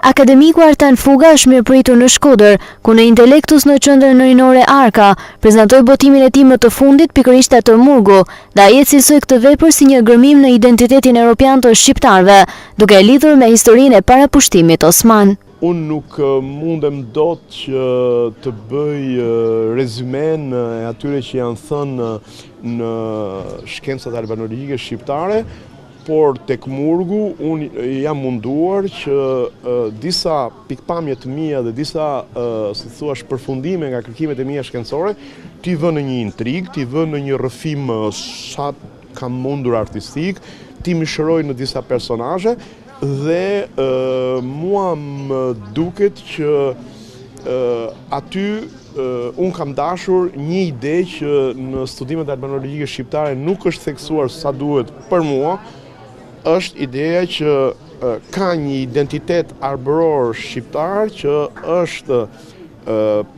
Akademiku Artan Fuga është mirëpritur në Shkodër, ku në Intelektus në qendrën rinore Arka prezantoi botimin e tij më të fundit pikërisht atë Murgu, dhe ai e cilësoi këtë vepër si një gërmim në identitetin evropian të shqiptarëve, duke e lidhur me historinë e parapushtimit osman. Unë nuk mundem dot që të bëj rezumen e atyre që janë thënë në shkencat albanologjike shqiptare, por tek Murgu unë jam munduar që disa pikpamje të mia dhe disa, si thua, përfundime nga kërkimet e mia shkencore, t'i vë në një intrig, t'i vë në një rrëfim sa kam mundur artistik, t'i mishëroj në disa personazhe dhe mua më duket që aty unë kam dashur një ide që në studimet albanologjike shqiptare nuk është theksuar sa duhet për mua, është ideja që ka një identitet arbëror shqiptar që është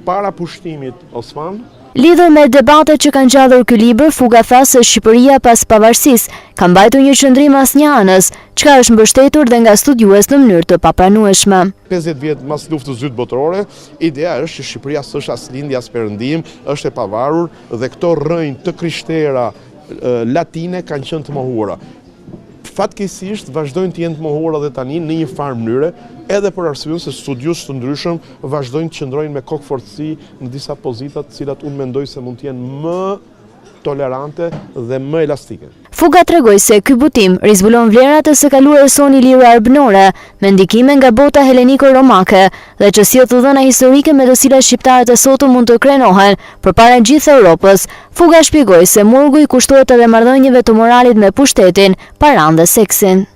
para pushtimit osman. Lidhur me debatet që kanë ngjallur ky libër, Fuga tha se Shqipëria pas pavarësisë ka mbajtur një qëndrim asnjëanës, çka është mbështetur dhe nga studiues në mënyrë të papranueshme. 50 vjet mas luftës së dytë botërore, ideja është që Shqipëria s'është as lindje as perëndim, është e pavarur dhe këto rrënjë të krishtera latine kanë qenë të mohuara. Fatkeqësisht vazhdojnë të jenë të mohuara edhe tani në një farë mënyre, edhe për arsyeun se studiues të ndryshëm vazhdojnë të qëndrojnë me kokë fortësi në disa pozita të cilat unë mendoj se mund të jenë më tolerante dhe më elastike. Fuga tregoi se ky butim rizbulon vlerat e së kaluar soni lire arbënore, me ndikime nga bota heleniko-romake dhe që sjell të dhëna historike me të cilat shqiptarët e sotëm mund të krenohen përpara gjithë Europës. Fuga shpjegoi se Murgu i kushtohet edhe marrëdhënieve të moralit me pushtetin, paran dhe seksin.